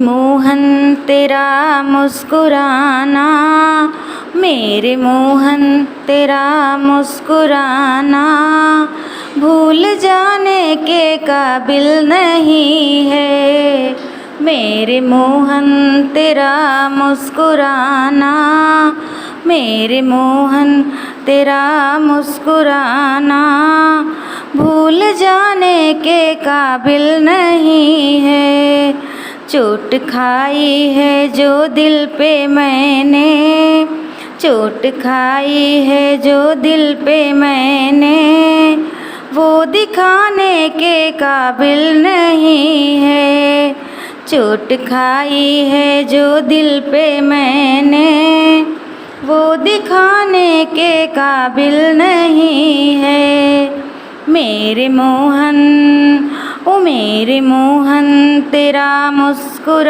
मोहन तेरा मुस्कुराना, मेरे मोहन तेरा मुस्कुराना भूल जाने के काबिल नहीं है। मेरे मोहन तेरा मुस्कुराना, मेरे मोहन तेरा मुस्कुराना भूल जाने के काबिल नहीं है। चोट खाई है जो दिल पे मैंने, चोट खाई है जो दिल पे मैंने वो दिखाने के काबिल नहीं है। चोट खाई है जो दिल पे मैंने वो दिखाने के काबिल नहीं है। मेरे मोहन, ओ मेरे मोहन तेरा मुस्कुरा